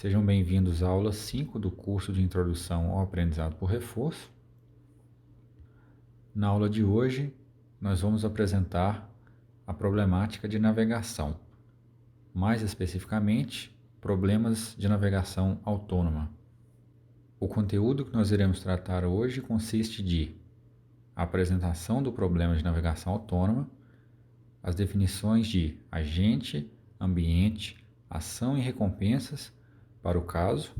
Sejam bem-vindos à aula 5 do curso de Introdução ao Aprendizado por Reforço. Na aula de hoje, nós vamos apresentar a problemática de navegação, mais especificamente, problemas de navegação autônoma. O conteúdo que nós iremos tratar hoje consiste de a apresentação do problema de navegação autônoma, as definições de agente, ambiente, ação e recompensas para o caso,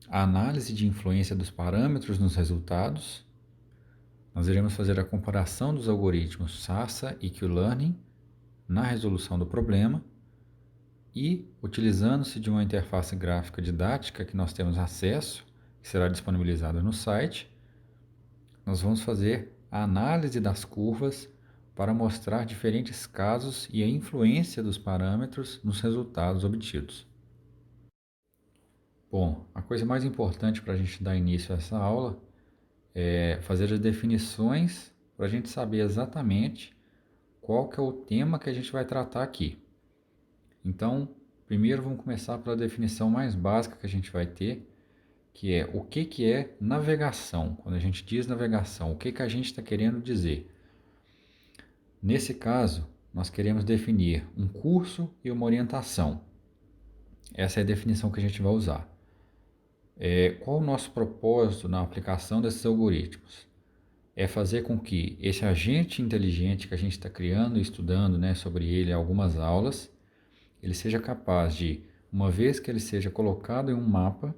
a análise de influência dos parâmetros nos resultados. Nós iremos fazer a comparação dos algoritmos SASA e Q-Learning na resolução do problema e, utilizando-se de uma interface gráfica didática que nós temos acesso, que será disponibilizada no site, nós vamos fazer a análise das curvas para mostrar diferentes casos e a influência dos parâmetros nos resultados obtidos. Bom, a coisa mais importante para a gente dar início a essa aula é fazer as definições para a gente saber exatamente qual que é o tema que a gente vai tratar aqui. Então, primeiro vamos começar pela definição mais básica que a gente vai ter, que é o que é navegação. Quando a gente diz navegação, o que a gente está querendo dizer? Nesse caso, nós queremos definir um curso e uma orientação. Essa é a definição que a gente vai usar. Qual o nosso propósito na aplicação desses algoritmos? É fazer com que esse agente inteligente que a gente está criando e estudando, sobre ele algumas aulas, ele seja capaz de, uma vez que ele seja colocado em um mapa,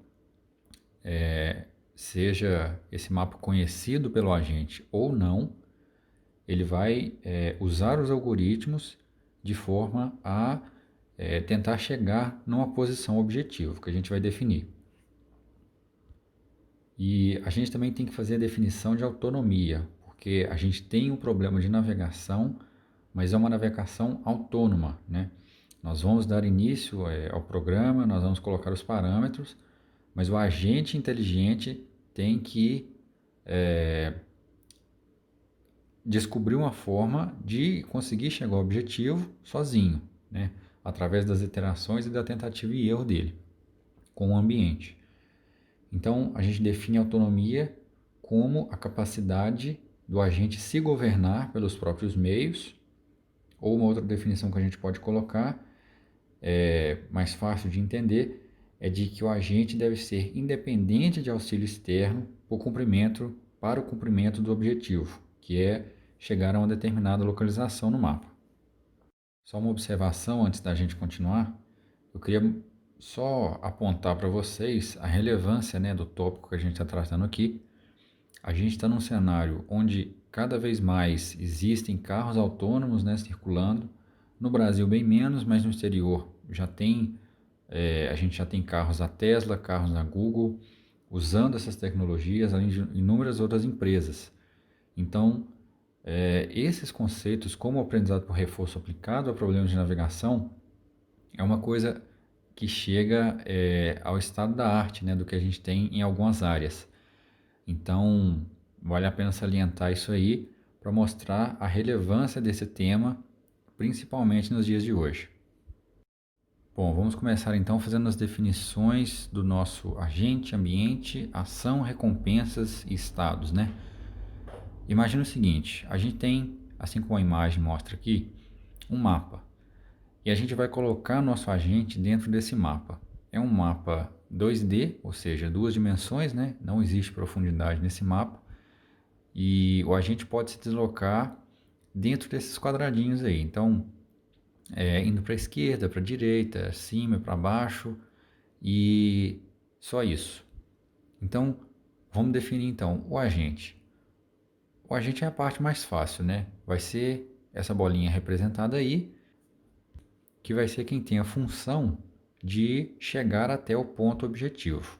seja esse mapa conhecido pelo agente ou não, ele vai usar os algoritmos de forma a tentar chegar numa posição objetiva que a gente vai definir. E a gente também tem que fazer a definição de autonomia, porque a gente tem um problema de navegação, mas é uma navegação autônoma, né? Nós vamos dar início ao programa, nós vamos colocar os parâmetros, mas o agente inteligente tem que descobrir uma forma de conseguir chegar ao objetivo sozinho, né? Através das iterações e da tentativa e erro dele, com o ambiente. Então, a gente define a autonomia como a capacidade do agente se governar pelos próprios meios, ou uma outra definição que a gente pode colocar, mais fácil de entender, é de que o agente deve ser independente de auxílio externo para o cumprimento do objetivo, que é chegar a uma determinada localização no mapa. Só uma observação antes da gente continuar, eu queria só apontar para vocês a relevância do tópico que a gente está tratando aqui. A gente está num cenário onde cada vez mais existem carros autônomos circulando. No Brasil bem menos, mas no exterior já tem, a gente já tem carros da Tesla, carros da Google, usando essas tecnologias, além de inúmeras outras empresas. Então, esses conceitos, como o aprendizado por reforço aplicado a problemas de navegação, é uma coisa que chega ao estado da arte, do que a gente tem em algumas áreas. Então, vale a pena salientar isso aí para mostrar a relevância desse tema, principalmente nos dias de hoje. Bom, vamos começar então fazendo as definições do nosso agente, ambiente, ação, recompensas e estados, Imagina o seguinte, a gente tem, assim como a imagem mostra aqui, um mapa. E a gente vai colocar nosso agente dentro desse mapa. É um mapa 2D, ou seja, duas dimensões, Não existe profundidade nesse mapa. E o agente pode se deslocar dentro desses quadradinhos aí. Então, indo para a esquerda, para a direita, cima, para baixo e só isso. Então, vamos definir então o agente. O agente é a parte mais fácil, Vai ser essa bolinha representada aí, que vai ser quem tem a função de chegar até o ponto objetivo.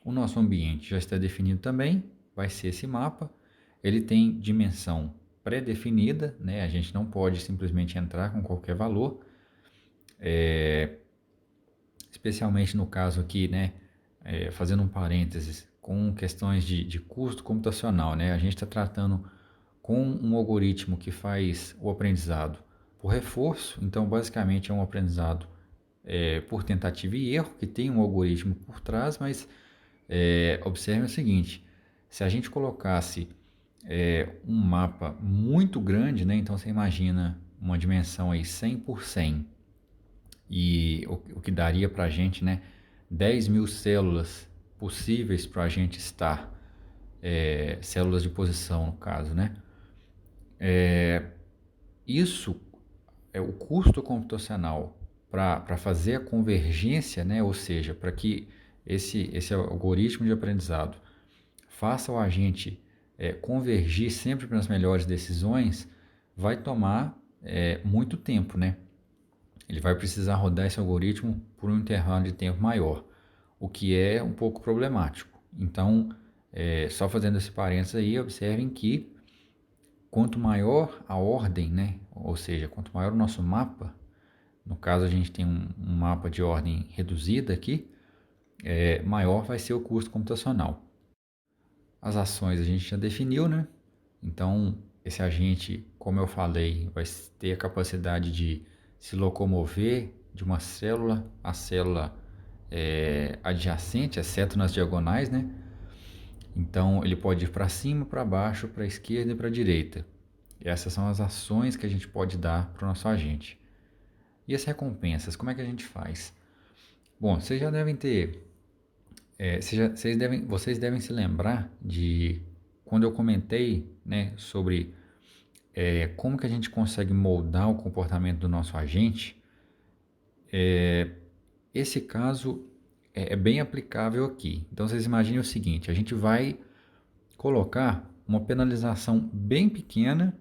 O nosso ambiente já está definido também, vai ser esse mapa. Ele tem dimensão pré-definida, A gente não pode simplesmente entrar com qualquer valor, especialmente no caso aqui, fazendo um parênteses, com questões de custo computacional, A gente está tratando com um algoritmo que faz o aprendizado por reforço, então basicamente é um aprendizado por tentativa e erro, que tem um algoritmo por trás, mas observe o seguinte, se a gente colocasse um mapa muito grande, né, então você imagina uma dimensão aí 100 por 100, e o que daria para a gente, né, 10.000 células possíveis para a gente estar, células de posição no caso, né? Isso é o custo computacional para fazer a convergência, né? Ou seja, para que esse algoritmo de aprendizado faça o agente convergir sempre para as melhores decisões, vai tomar muito tempo, né? Ele vai precisar rodar esse algoritmo por um intervalo de tempo maior, o que é um pouco problemático. Então, só fazendo esse parênteses aí, observem que quanto maior a ordem, né? Ou seja, quanto maior o nosso mapa, no caso a gente tem um mapa de ordem reduzida aqui, maior vai ser o custo computacional. As ações a gente já definiu, né? Então, esse agente, como eu falei, vai ter a capacidade de se locomover de uma célula a célula adjacente, exceto nas diagonais, né? Então, ele pode ir para cima, para baixo, para a esquerda e para a direita. E essas são as ações que a gente pode dar para o nosso agente. E as recompensas, como é que a gente faz? Bom, vocês já devem ter, vocês devem se lembrar de quando eu comentei, né, sobre como que a gente consegue moldar o comportamento do nosso agente. Esse caso é bem aplicável aqui. Então vocês imaginem o seguinte, a gente vai colocar uma penalização bem pequena,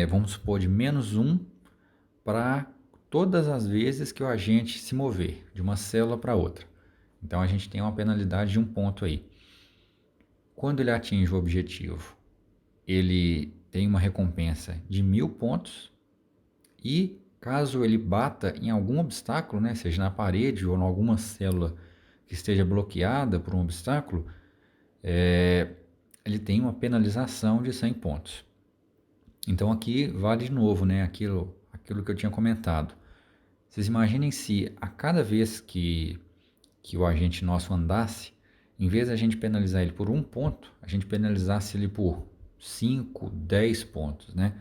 vamos supor de -1, para todas as vezes que o agente se mover de uma célula para outra. Então a gente tem uma penalidade de 1 ponto aí. Quando ele atinge o objetivo, ele tem uma recompensa de 1.000 pontos, e caso ele bata em algum obstáculo, né, seja na parede ou em alguma célula que esteja bloqueada por um obstáculo, ele tem uma penalização de 100 pontos. Então aqui vale de novo, né, aquilo que eu tinha comentado. Vocês imaginem se a cada vez que o agente nosso andasse, em vez de a gente penalizar ele por 1 ponto, a gente penalizasse ele por 5, 10 pontos, né?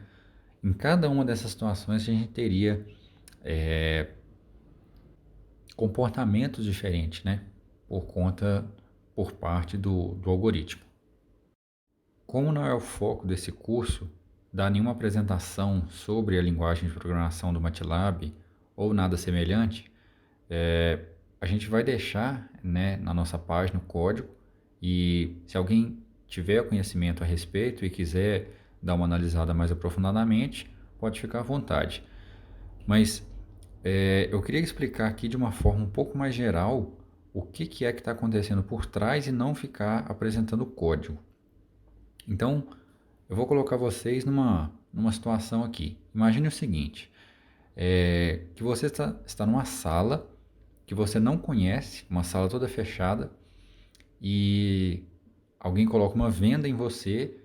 Em cada uma dessas situações a gente teria comportamentos diferentes, né? Por parte do algoritmo. Como não é o foco desse curso dar nenhuma apresentação sobre a linguagem de programação do MATLAB ou nada semelhante, a gente vai deixar, né, na nossa página o código, e se alguém tiver conhecimento a respeito e quiser dar uma analisada mais aprofundadamente, pode ficar à vontade. Mas eu queria explicar aqui de uma forma um pouco mais geral o que é que está acontecendo por trás e não ficar apresentando o código. Então, eu vou colocar vocês numa situação aqui. Imagine o seguinte, que você está numa sala que você não conhece, uma sala toda fechada, e alguém coloca uma venda em você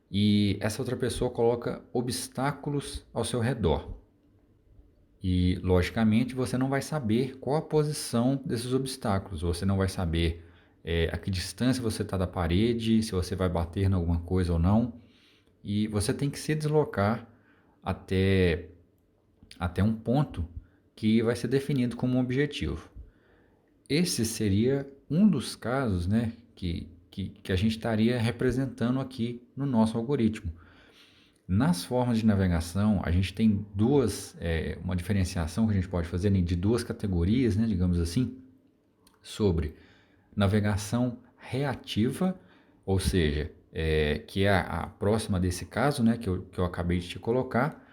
e essa outra pessoa coloca obstáculos ao seu redor. E, logicamente, você não vai saber qual a posição desses obstáculos, você não vai saber a que distância você está da parede, se você vai bater em alguma coisa ou não, e você tem que se deslocar até um ponto que vai ser definido como um objetivo. Esse seria um dos casos, né, que a gente estaria representando aqui no nosso algoritmo. Nas formas de navegação, a gente tem uma diferenciação que a gente pode fazer de 2 categorias, né, digamos assim, sobre navegação reativa, ou seja, que é a próxima desse caso, né, que eu acabei de te colocar.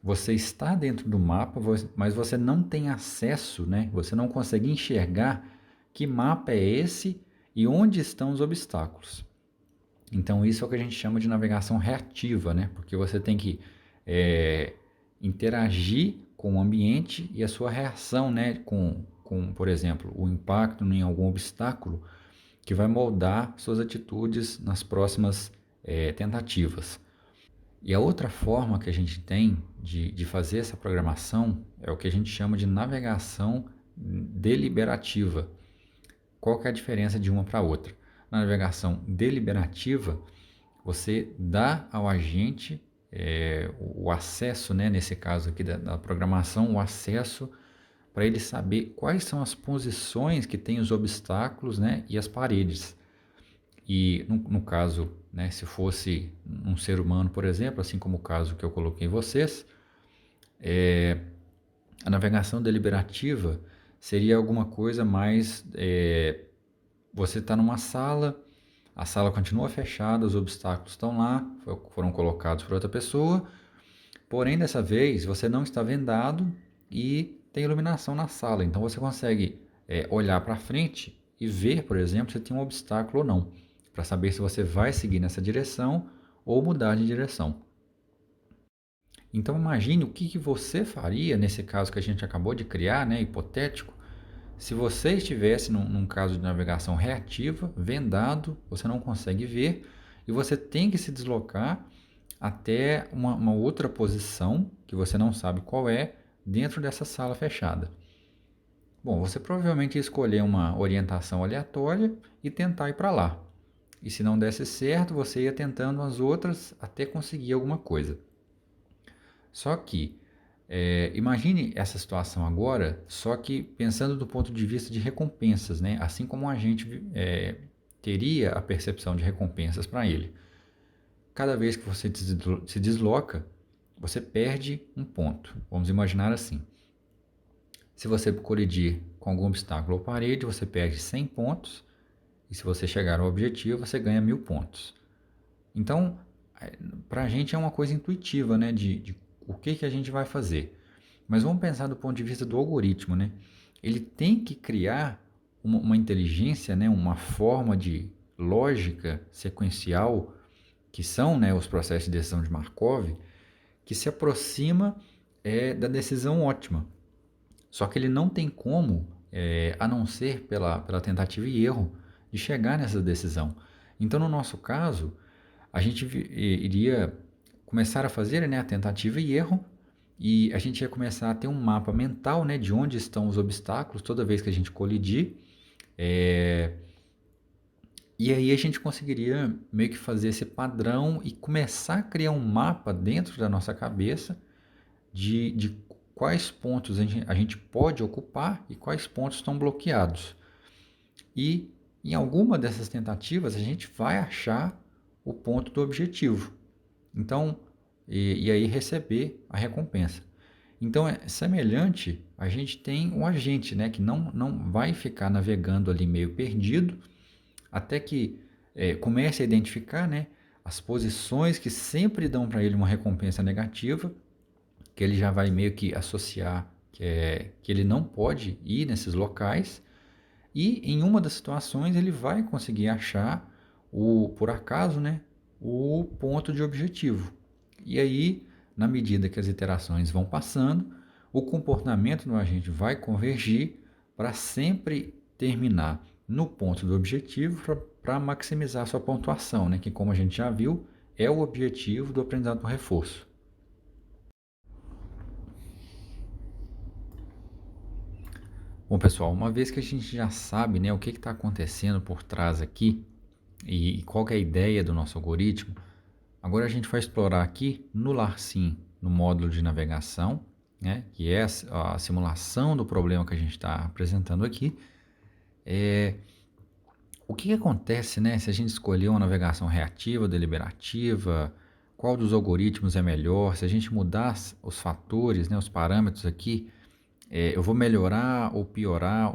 Você está dentro do mapa, mas você não tem acesso, né? Você não consegue enxergar que mapa é esse e onde estão os obstáculos. Então isso é o que a gente chama de navegação reativa, né? Porque você tem que interagir com o ambiente e a sua reação, né? Com, por exemplo, o impacto em algum obstáculo que vai moldar suas atitudes nas próximas tentativas. E a outra forma que a gente tem de fazer essa programação é o que a gente chama de navegação deliberativa. Qual que é a diferença de uma para outra? Na navegação deliberativa, você dá ao agente o acesso, né, nesse caso aqui da programação, o acesso para ele saber quais são as posições que tem os obstáculos, né, e as paredes. E no caso, né, se fosse um ser humano, por exemplo, assim como o caso que eu coloquei em vocês, a navegação deliberativa seria alguma coisa mais. Você está numa sala, a sala continua fechada, os obstáculos estão lá, foram colocados por outra pessoa, porém dessa vez você não está vendado e tem iluminação na sala, então você consegue olhar para frente e ver, por exemplo, se tem um obstáculo ou não, para saber se você vai seguir nessa direção ou mudar de direção. Então imagine o que você faria nesse caso que a gente acabou de criar, né, hipotético, se você estivesse num caso de navegação reativa, vendado, você não consegue ver e você tem que se deslocar até uma outra posição que você não sabe qual é dentro dessa sala fechada. Bom, você provavelmente ia escolher uma orientação aleatória e tentar ir para lá. E se não desse certo, você ia tentando as outras até conseguir alguma coisa. Só que, imagine essa situação agora, só que pensando do ponto de vista de recompensas, né? Assim como a gente teria a percepção de recompensas para ele. Cada vez que você se desloca, você perde um ponto. Vamos imaginar assim. Se você colidir com algum obstáculo ou parede, você perde 100 pontos. E se você chegar ao objetivo, você ganha 1000 pontos. Então, para a gente é uma coisa intuitiva, né? De o que a gente vai fazer. Mas vamos pensar do ponto de vista do algoritmo, né? Ele tem que criar uma inteligência, né? Uma forma de lógica sequencial, que são, né, os processos de decisão de Markov, que se aproxima da decisão ótima. Só que ele não tem como, a não ser pela tentativa e erro, de chegar nessa decisão. Então, no nosso caso, a gente iria começar a fazer, né, a tentativa e erro, e a gente ia começar a ter um mapa mental, né, de onde estão os obstáculos toda vez que a gente colidir. E aí a gente conseguiria meio que fazer esse padrão e começar a criar um mapa dentro da nossa cabeça de quais pontos a gente pode ocupar e quais pontos estão bloqueados. E em alguma dessas tentativas a gente vai achar o ponto do objetivo. Então, e aí receber a recompensa. Então, é semelhante, a gente tem um agente, né, que não vai ficar navegando ali meio perdido, até que comece a identificar, né, as posições que sempre dão para ele uma recompensa negativa, que ele já vai meio que associar que ele não pode ir nesses locais, e em uma das situações ele vai conseguir achar, por acaso, né, o ponto de objetivo. E aí, na medida que as iterações vão passando, o comportamento do agente vai convergir para sempre terminar no ponto do objetivo para maximizar sua pontuação, né? Que, como a gente já viu, é o objetivo do aprendizado por reforço. Bom, pessoal, uma vez que a gente já sabe, né, o que está acontecendo por trás aqui e qual que é a ideia do nosso algoritmo, agora a gente vai explorar aqui no Larsim, no módulo de navegação, né, que é a simulação do problema que a gente está apresentando aqui. O que acontece, né, se a gente escolher uma navegação reativa, deliberativa, qual dos algoritmos é melhor, se a gente mudar os fatores, né, os parâmetros aqui, eu vou melhorar ou piorar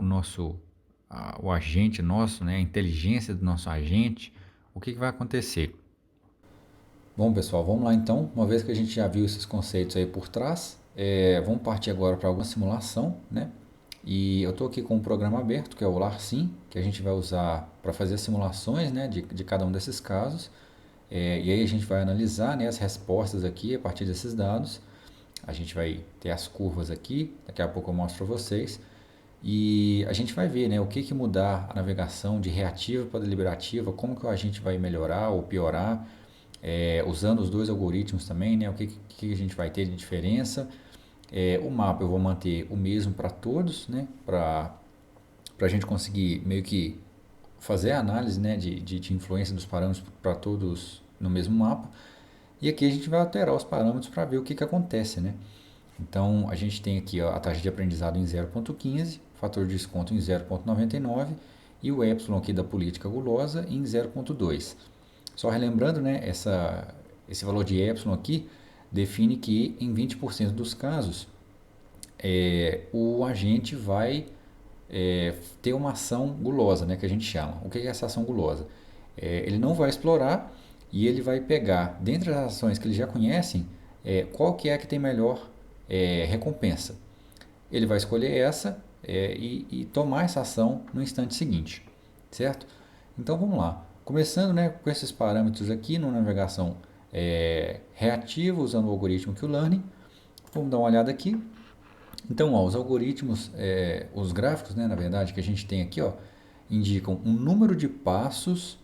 o agente nosso, né, a inteligência do nosso agente, o que vai acontecer? Bom, pessoal, vamos lá então. Uma vez que a gente já viu esses conceitos aí por trás, vamos partir agora para alguma simulação, né? E eu estou aqui com um programa aberto, que é o Larsim, que a gente vai usar para fazer simulações, né, de cada um desses casos. E aí a gente vai analisar, né, as respostas aqui a partir desses dados. A gente vai ter as curvas aqui, daqui a pouco eu mostro para vocês. E a gente vai ver, né, o que mudar a navegação de reativa para deliberativa, como que a gente vai melhorar ou piorar. usando os dois algoritmos também, né? O que a gente vai ter de diferença. O mapa eu vou manter o mesmo para todos, né? Para a gente conseguir meio que fazer a análise, né, de influência dos parâmetros para todos no mesmo mapa. E aqui a gente vai alterar os parâmetros para ver o que acontece, né? Então, a gente tem aqui ó, a taxa de aprendizado em 0,15, fator de desconto em 0,99 e o epsilon aqui da política gulosa em 0,2. Só relembrando, né, esse valor de epsilon aqui define que em 20% dos casos o agente vai ter uma ação gulosa, né, que a gente chama. O que é essa ação gulosa? Ele não vai explorar e ele vai pegar, dentre as ações que ele já conhecem, qual que é a que tem melhor recompensa. Ele vai escolher essa e tomar essa ação no instante seguinte, certo? Então vamos lá. Começando, né, com esses parâmetros aqui na navegação reativa, usando o algoritmo Q-Learning. Vamos dar uma olhada aqui. Então, ó, os algoritmos, os gráficos, né, na verdade, que a gente tem aqui, ó, indicam um número de passos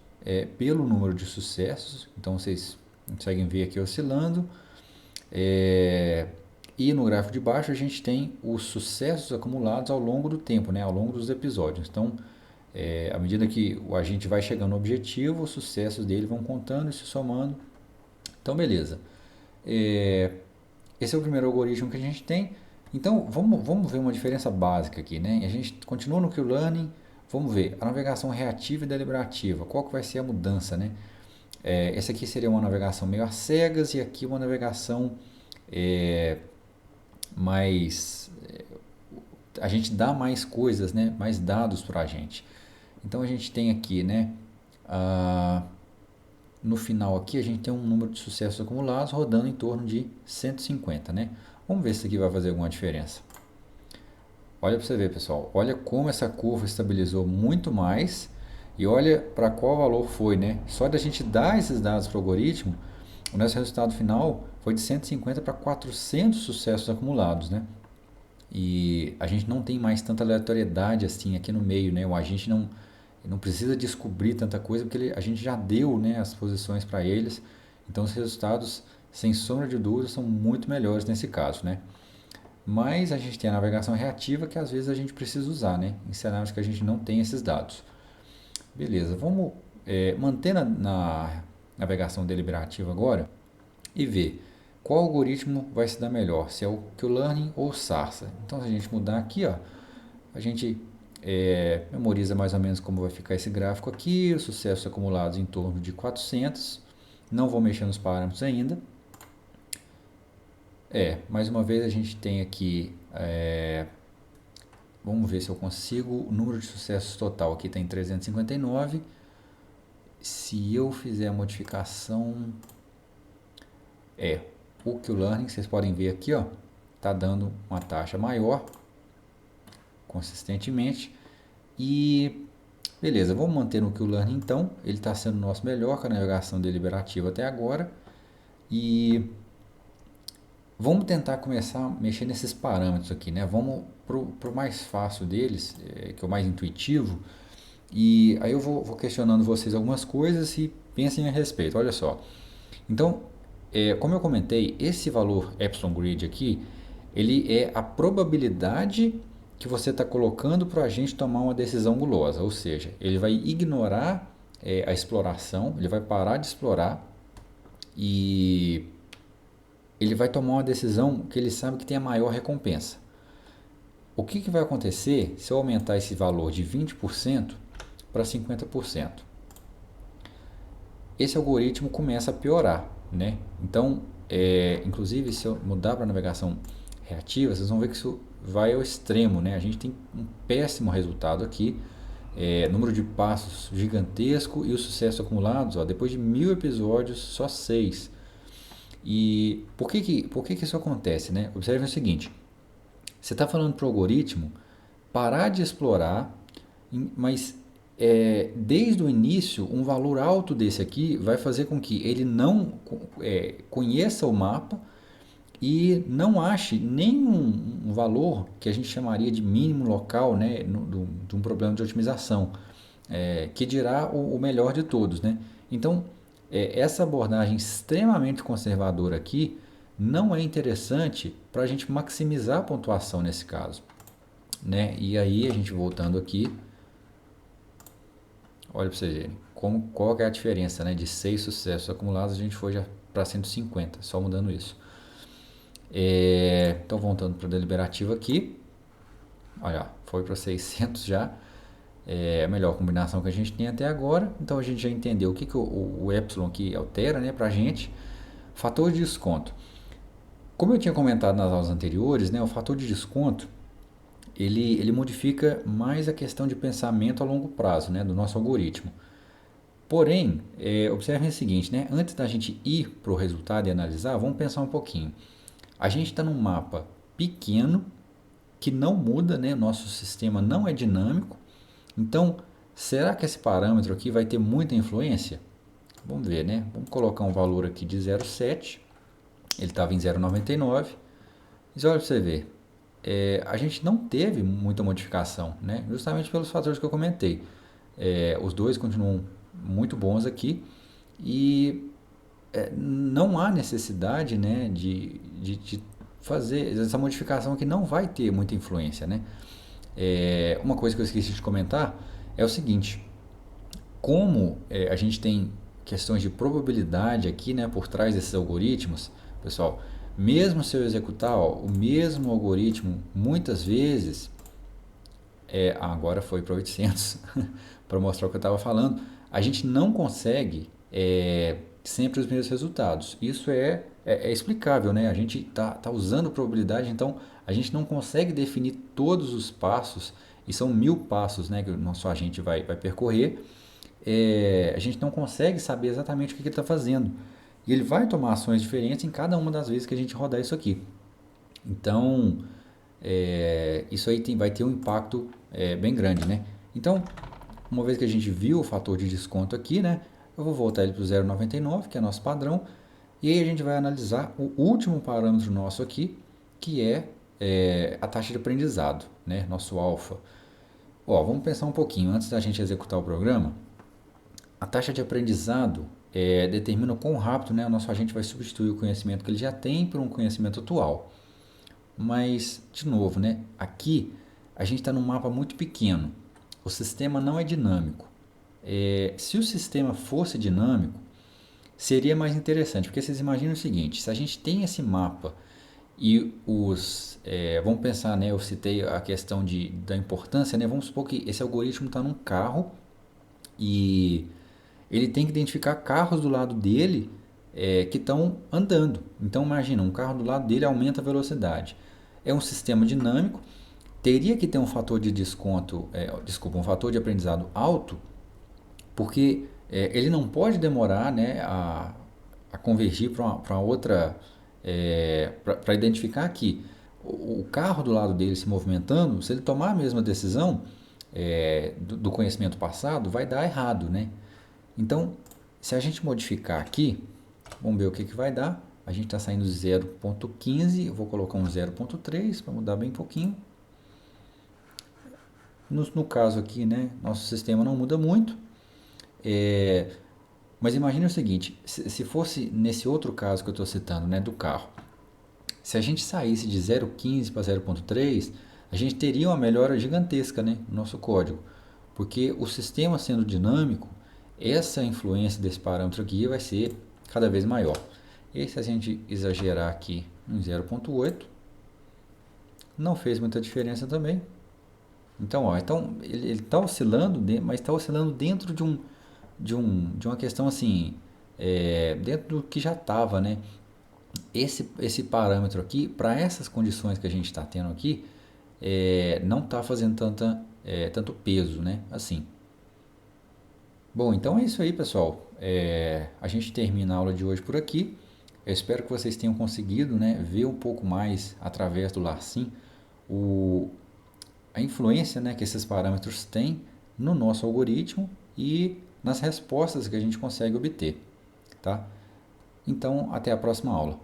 pelo número de sucessos. Então, vocês conseguem ver aqui oscilando. E no gráfico de baixo a gente tem os sucessos acumulados ao longo do tempo, né, ao longo dos episódios. Então, à medida que o agente vai chegando no objetivo, os sucessos dele vão contando e se somando. Então, beleza. Esse é o primeiro algoritmo que a gente tem. Então, vamos ver uma diferença básica aqui, né? A gente continua no Q-Learning, vamos ver a navegação reativa e deliberativa. Qual que vai ser a mudança, né? Essa aqui seria uma navegação meio às cegas e aqui uma navegação mais... a gente dá mais coisas, né? Mais dados para a gente. Então, a gente tem aqui, né? No final aqui, a gente tem um número de sucessos acumulados rodando em torno de 150, né? Vamos ver se isso aqui vai fazer alguma diferença. Olha para você ver, pessoal. Olha como essa curva estabilizou muito mais. E olha para qual valor foi, né? Só da gente dar esses dados para o algoritmo, o nosso resultado final foi de 150 para 400 sucessos acumulados, né? E a gente não tem mais tanta aleatoriedade assim aqui no meio, né? O agente não precisa descobrir tanta coisa porque a gente já deu, né, as posições para eles. Então os resultados, sem sombra de dúvida, são muito melhores nesse caso, né? Mas a gente tem a navegação reativa que às vezes a gente precisa usar, né? Em cenários que a gente não tem esses dados. Beleza, vamos manter na navegação deliberativa agora e ver qual algoritmo vai se dar melhor, se é o Q-Learning ou o Sarsa. Então, se a gente mudar aqui, ó, a gente memoriza mais ou menos como vai ficar esse gráfico aqui, os sucessos acumulados em torno de 400. Não vou mexer nos parâmetros ainda. Mais uma vez a gente tem aqui, vamos ver se eu consigo, o número de sucessos total aqui está em 359. Se eu fizer a modificação, o Q-Learning, vocês podem ver aqui, ó, está dando uma taxa maior, consistentemente. E beleza, vamos manter no Q-Learning então, ele está sendo o nosso melhor com a navegação deliberativa até agora. E vamos tentar começar a mexer nesses parâmetros aqui, né? Vamos pro mais fácil deles, que é o mais intuitivo. E aí eu vou questionando vocês algumas coisas e pensem a respeito. Olha só. Então, como eu comentei, esse valor epsilon grid aqui, ele é a probabilidade que você está colocando para o agente tomar uma decisão gulosa. Ou seja, ele vai ignorar a exploração, ele vai parar de explorar e ele vai tomar uma decisão que ele sabe que tem a maior recompensa. O que vai acontecer se eu aumentar esse valor de 20% para 50%? Esse algoritmo começa a piorar, né? Então, inclusive, se eu mudar para navegação reativa, vocês vão ver que isso vai ao extremo, né? A gente tem um péssimo resultado aqui, número de passos gigantesco e os sucessos acumulados, ó, depois de 1000 episódios, só 6. E por que isso acontece, né? Observe o seguinte, você está falando para o algoritmo parar de explorar, mas desde o início, um valor alto desse aqui vai fazer com que ele não conheça o mapa e não ache nenhum valor que a gente chamaria de mínimo local, né, de um problema de otimização, que dirá o melhor de todos, né? Então, essa abordagem extremamente conservadora aqui não é interessante para a gente maximizar a pontuação nesse caso, né? E aí a gente voltando aqui, olha para vocês verem qual que é a diferença, né? De 6 sucessos acumulados a gente foi já para 150, só mudando isso. Então voltando para o deliberativo aqui, olha, foi para 600 já. É a melhor combinação que a gente tem até agora. Então a gente já entendeu o que o epsilon aqui altera, né, para a gente. Fator de desconto. Como eu tinha comentado nas aulas anteriores, né, o fator de desconto ele modifica mais a questão de pensamento a longo prazo, né, do nosso algoritmo. Porém, observem o seguinte, né, antes da gente ir para o resultado e analisar, vamos pensar um pouquinho. A gente está num mapa pequeno que não muda, né, nosso sistema não é dinâmico. Então, será que esse parâmetro aqui vai ter muita influência? Vamos ver, né? Vamos colocar um valor aqui de 0,7. Ele estava em 0,99. Mas olha para você ver, a gente não teve muita modificação, né? Justamente pelos fatores que eu comentei. Os dois continuam muito bons aqui e não há necessidade, né, de fazer essa modificação que não vai ter muita influência, né? Uma coisa que eu esqueci de comentar é o seguinte: como a gente tem questões de probabilidade aqui, né, por trás desses algoritmos, pessoal, mesmo se eu executar o mesmo algoritmo muitas vezes, agora foi para 800 para mostrar o que eu estava falando, a gente não consegue sempre os mesmos resultados. Isso é explicável, né? A gente tá usando probabilidade, então a gente não consegue definir todos os passos, e são 1000 passos, né, que o nosso agente vai percorrer. A gente não consegue saber exatamente o que ele está fazendo. E ele vai tomar ações diferentes em cada uma das vezes que a gente rodar isso aqui. Então, isso aí vai ter um impacto bem grande, né? Então, uma vez que a gente viu o fator de desconto aqui, né? Eu vou voltar ele para o 0,99, que é nosso padrão. E aí a gente vai analisar o último parâmetro nosso aqui, que é a taxa de aprendizado, né? Nosso alfa. Ó, vamos pensar um pouquinho, antes da gente executar o programa, a taxa de aprendizado determina o quão rápido, né, o nosso agente vai substituir o conhecimento que ele já tem por um conhecimento atual. Mas, de novo, né, aqui a gente está num mapa muito pequeno. O sistema não é dinâmico. Se o sistema fosse dinâmico, seria mais interessante, porque vocês imaginam o seguinte: se a gente tem esse mapa e vamos pensar, né, eu citei a questão da importância, né, vamos supor que esse algoritmo está num carro e ele tem que identificar carros do lado dele que estão andando. Então imagina, um carro do lado dele aumenta a velocidade. É um sistema dinâmico, teria que ter um fator de desconto, um fator de aprendizado alto, porque ele não pode demorar, né, a convergir para outra, para identificar que o carro do lado dele se movimentando, se ele tomar a mesma decisão do conhecimento passado, vai dar errado, né? Então, se a gente modificar aqui, vamos ver o que vai dar. A gente está saindo de 0,15, eu vou colocar um 0,3 para mudar bem pouquinho. No caso aqui, né, nosso sistema não muda muito. Mas imagine o seguinte: se fosse nesse outro caso que eu estou citando, né, do carro, se a gente saísse de 0,15 para 0,3, a gente teria uma melhora gigantesca, né, no nosso código. Porque o sistema sendo dinâmico, essa influência desse parâmetro aqui vai ser cada vez maior. E se a gente exagerar aqui em 0,8, não fez muita diferença também. Então, ele está oscilando, mas está oscilando dentro de uma questão assim, dentro do que já estava, né? Esse parâmetro aqui, para essas condições que a gente está tendo aqui, não está fazendo tanto peso, né? Assim. Bom, então é isso aí, pessoal. A gente termina a aula de hoje por aqui. Eu espero que vocês tenham conseguido, né, ver um pouco mais através do Larsim a influência, né, que esses parâmetros têm no nosso algoritmo e nas respostas que a gente consegue obter, tá? Então, até a próxima aula.